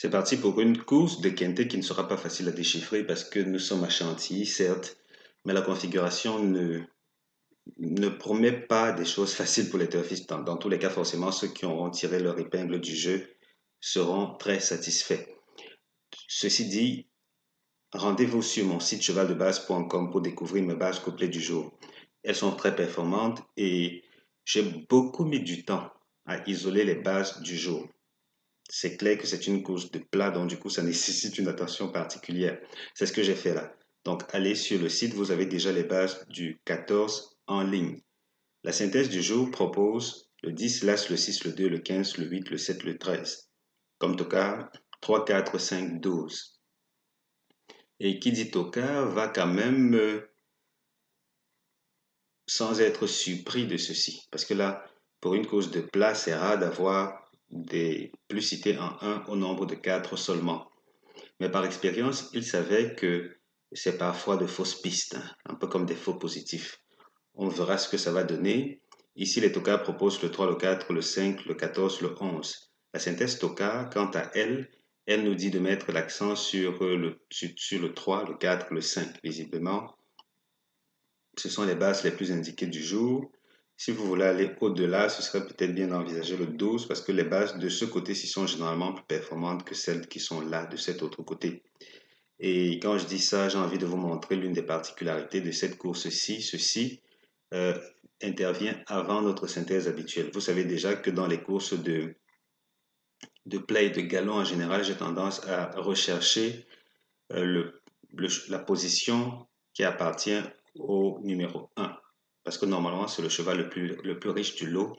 C'est parti pour une course de quintet qui ne sera pas facile à déchiffrer parce que nous sommes à Chantilly, certes, mais la configuration ne promet pas des choses faciles pour les turfistes. Dans tous les cas, forcément, ceux qui auront tiré leur épingle du jeu seront très satisfaits. Ceci dit, rendez-vous sur mon site chevaldebase.com pour découvrir mes bases couplées du jour. Elles sont très performantes et j'ai beaucoup mis du temps à isoler les bases du jour. C'est clair que c'est une course de plat, donc du coup, ça nécessite une attention particulière. C'est ce que j'ai fait là. Donc, allez sur le site, vous avez déjà les bases du 14 en ligne. La synthèse du jour propose le 10, l'As, le 6, le 2, le 15, le 8, le 7, le 13. Comme tocard, 3, 4, 5, 12. Et qui dit tocard va quand même sans être surpris de ceci. Parce que là, pour une course de plat, c'est rare d'avoir des plus cités en 1 au nombre de 4 seulement. Mais par expérience, il savait que c'est parfois de fausses pistes, hein, un peu comme des faux positifs. On verra ce que ça va donner. Ici, les tocards proposent le 3, le 4, le 5, le 14, le 11. La synthèse tocard, quant à elle, elle nous dit de mettre l'accent sur le 3, le 4, le 5. Visiblement, ce sont les bases les plus indiquées du jour. Si vous voulez aller au-delà, ce serait peut-être bien d'envisager le 12 parce que les bases de ce côté-ci sont généralement plus performantes que celles qui sont là de cet autre côté. Et quand je dis ça, j'ai envie de vous montrer l'une des particularités de cette course-ci. Ceci euh, intervient avant notre synthèse habituelle. Vous savez déjà que dans les courses de play et de galop en général, j'ai tendance à rechercher la position qui appartient au numéro 1. Parce que normalement, c'est le cheval le plus riche du lot.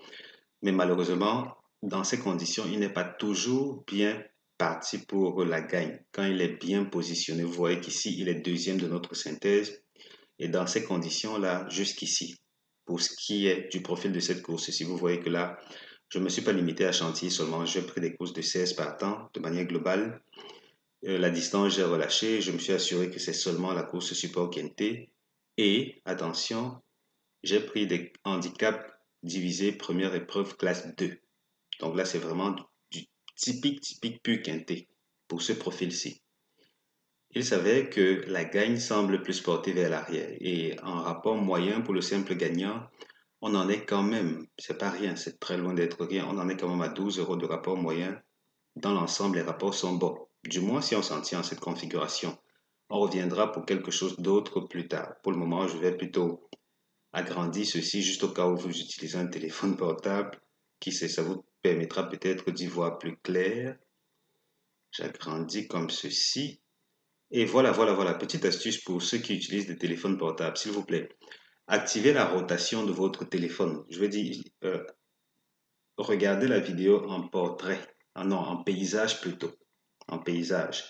Mais malheureusement, dans ces conditions, il n'est pas toujours bien parti pour la gagne. Quand il est bien positionné, vous voyez qu'ici, il est deuxième de notre synthèse. Et dans ces conditions-là, jusqu'ici, pour ce qui est du profil de cette course, si vous voyez que là, je ne me suis pas limité à Chantilly seulement, j'ai pris des courses de 16 partants de manière globale. La distance, j'ai relâché, je me suis assuré que c'est seulement la course support quintet. Et, attention, j'ai pris des handicaps divisés première épreuve classe 2. Donc là, c'est vraiment du typique pur quintet pour ce profil-ci. Il savait que la gagne semble plus portée vers l'arrière et en rapport moyen pour le simple gagnant, on en est quand même, c'est pas rien, c'est très loin d'être rien, on en est quand même à 12 euros de rapport moyen. Dans l'ensemble, les rapports sont bons, du moins si on s'en tient à cette configuration. On reviendra pour quelque chose d'autre plus tard. Pour le moment, je vais plutôt agrandir ceci juste au cas où vous utilisez un téléphone portable. Qui sait, ça vous permettra peut-être d'y voir plus clair. J'agrandis comme ceci. Et voilà. Petite astuce pour ceux qui utilisent des téléphones portables, s'il vous plaît. Activez la rotation de votre téléphone. Je veux dire, regardez la vidéo en portrait. Ah non, en paysage plutôt. En paysage.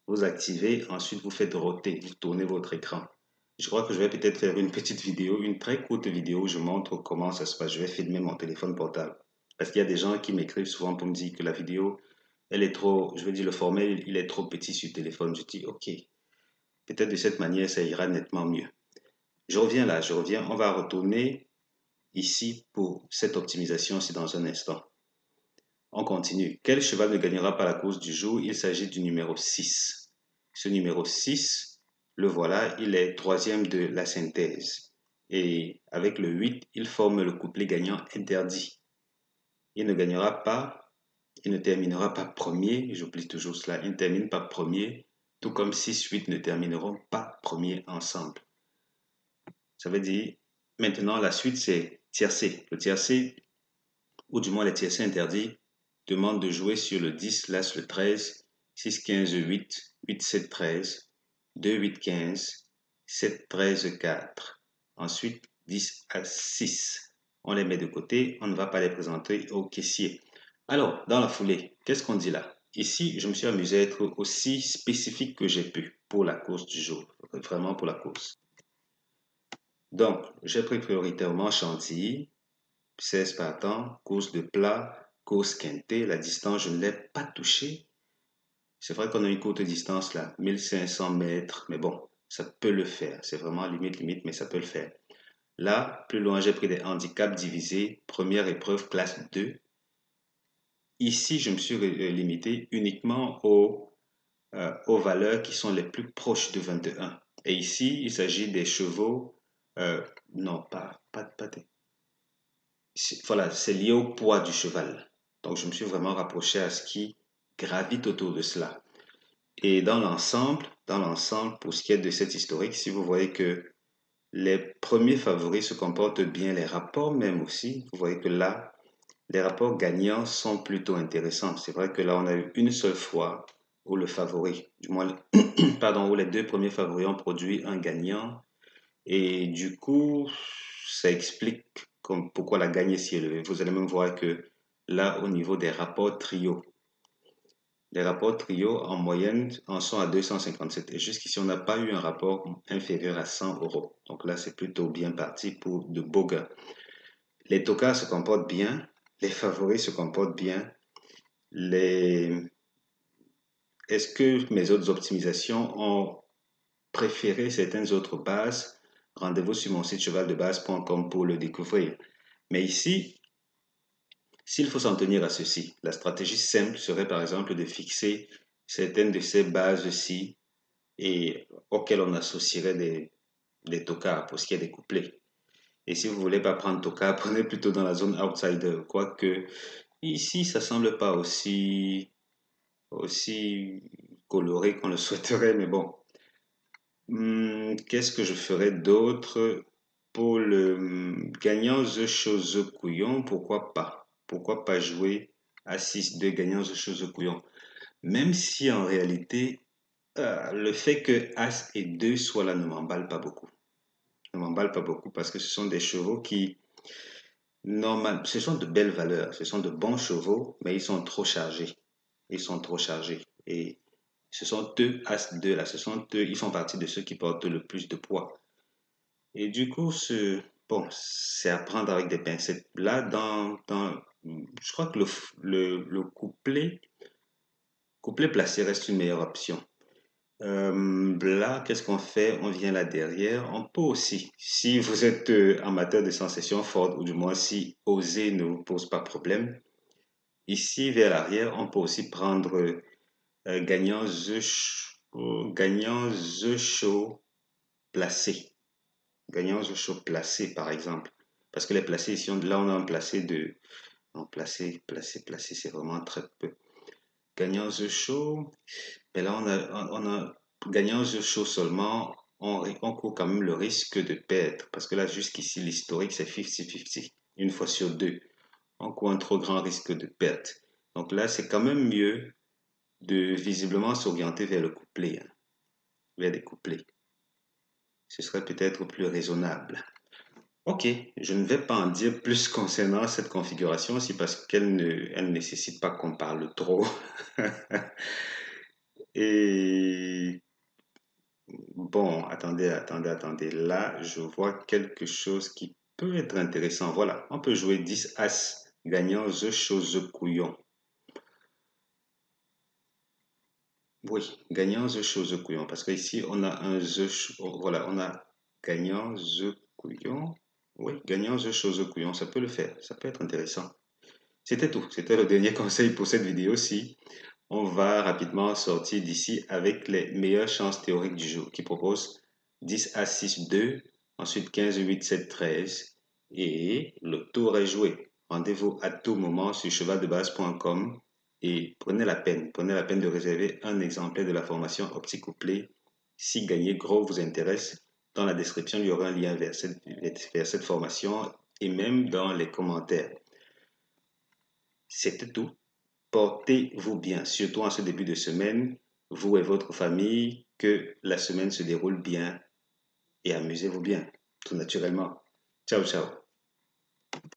Vous activez, ensuite vous faites roter, vous tournez votre écran. Je crois que je vais peut-être faire une petite vidéo, une très courte vidéo où je montre comment ça se passe. Je vais filmer mon téléphone portable. Parce qu'il y a des gens qui m'écrivent souvent pour me dire que la vidéo, elle est trop, je veux dire, le format, il est trop petit sur le téléphone. Je dis, ok, peut-être de cette manière, ça ira nettement mieux. Je reviens là, je reviens. On va retourner ici pour cette optimisation, c'est dans un instant. On continue. Quel cheval ne gagnera pas la course du jour? Il s'agit du numéro 6. Ce numéro 6, le voilà, il est troisième de la synthèse. Et avec le 8, il forme le couplet gagnant interdit. Il ne gagnera pas, il ne terminera pas premier, j'oublie toujours cela, il ne termine pas premier, tout comme 6, 8 ne termineront pas premier ensemble. Ça veut dire, maintenant la suite c'est tiercé. Le tiercé, ou du moins les tiercés interdits, demande de jouer sur le 10, l'As, le 13, 6, 15, 8, 8, 7, 13, 2, 8, 15, 7, 13, 4. Ensuite, 10 à 6. On les met de côté, on ne va pas les présenter au caissier. Alors, dans la foulée, qu'est-ce qu'on dit là? Ici, je me suis amusé à être aussi spécifique que j'ai pu pour la course du jour, vraiment pour la course. Donc, j'ai pris prioritairement Chantilly, 16 partants, course de plat, course quintée. La distance, je ne l'ai pas touchée. C'est vrai qu'on a une courte distance là, 1500 mètres, mais bon, ça peut le faire. C'est vraiment limite, mais ça peut le faire. Là, plus loin, j'ai pris des handicaps divisés. Première épreuve, classe 2. ici, je me suis limité uniquement aux valeurs qui sont les plus proches de 21. Et ici, il s'agit des chevaux, non, pas voilà, c'est lié au poids du cheval. Donc, je me suis vraiment rapproché à ce qui gravite autour de cela. Et dans l'ensemble, pour ce qui est de cet historique, si vous voyez que les premiers favoris se comportent bien, les rapports même aussi, vous voyez que là, les rapports gagnants sont plutôt intéressants. C'est vrai que là, on a eu une seule fois où le favori, du moins, pardon, où les deux premiers favoris ont produit un gagnant. Et du coup, ça explique pourquoi la gagne est si élevée. Vous allez même voir que là, au niveau des rapports trio, les rapports trio en moyenne en sont à 257. Et jusqu'ici, on n'a pas eu un rapport inférieur à 100 euros. Donc là, c'est plutôt bien parti pour de beaux gars. Les tocards se comportent bien, les favoris se comportent bien. Est-ce que mes autres optimisations ont préféré certaines autres bases? Rendez-vous sur mon site chevaldebase.com pour le découvrir. Mais ici, s'il faut s'en tenir à ceci, la stratégie simple serait par exemple de fixer certaines de ces bases-ci et auxquelles on associerait des tocards pour ce qui est des couplets. Et si vous voulez pas prendre tocard, prenez plutôt dans la zone outsider. Quoique ici, ça semble pas aussi coloré qu'on le souhaiterait, mais bon. Qu'est-ce que je ferais d'autre pour le gagnant The Show The Couillon? Pourquoi pas? Pourquoi pas jouer à 6-2 gagnant The Show The Couillon? Même si en réalité, le fait que As et 2 soient là ne m'emballe pas beaucoup. Ne m'emballe pas beaucoup parce que ce sont des chevaux qui, normalement, ce sont de belles valeurs, ce sont de bons chevaux, mais ils sont trop chargés. Ils sont trop chargés. Et ce sont eux, As 2 là, ce sont eux, ils font partie de ceux qui portent le plus de poids. Et du coup, bon, c'est à prendre avec des pincettes. Là, je crois que le couplet placé reste une meilleure option. Là, qu'est-ce qu'on fait? On vient là derrière. On peut aussi, si vous êtes amateur de sensations fortes, ou du moins si oser ne vous pose pas problème, ici vers l'arrière, on peut aussi prendre gagnant The Show placé. Gagnant The Show placé, par exemple. Parce que les placés ici, là, on a un placé de. Non, placé, c'est vraiment très peu. Gagnant The Show, mais là, on a gagnant The Show seulement, on court quand même le risque de perdre. Parce que là, jusqu'ici, l'historique, c'est 50-50. Une fois sur deux, on court un trop grand risque de perte. Donc là, c'est quand même mieux de visiblement s'orienter vers le couplet, hein, vers des couplets. Ce serait peut-être plus raisonnable. Ok, je ne vais pas en dire plus concernant cette configuration aussi parce qu'elle ne nécessite pas qu'on parle trop. Et bon, attendez. Là, je vois quelque chose qui peut être intéressant. Voilà, on peut jouer 10 As gagnant The Chose Couillon. Oui, gagnant The Chose Couillon. Parce qu'ici, on a un voilà, on a gagnant The Couillon. Oui, gagnant The Chose Couillon, ça peut le faire. Ça peut être intéressant. C'était tout. C'était le dernier conseil pour cette vidéo-ci. On va rapidement sortir d'ici avec les meilleures chances théoriques du jour qui propose 10 à 6, 2, ensuite 15, 8, 7, 13 et le tour est joué. Rendez-vous à tout moment sur chevaldebase.com et prenez la peine de réserver un exemplaire de la formation opticouplée. Si gagner gros vous intéresse, dans la description, il y aura un lien vers cette formation et même dans les commentaires. C'était tout. Portez-vous bien, surtout en ce début de semaine, vous et votre famille, que la semaine se déroule bien et amusez-vous bien, tout naturellement. Ciao, ciao.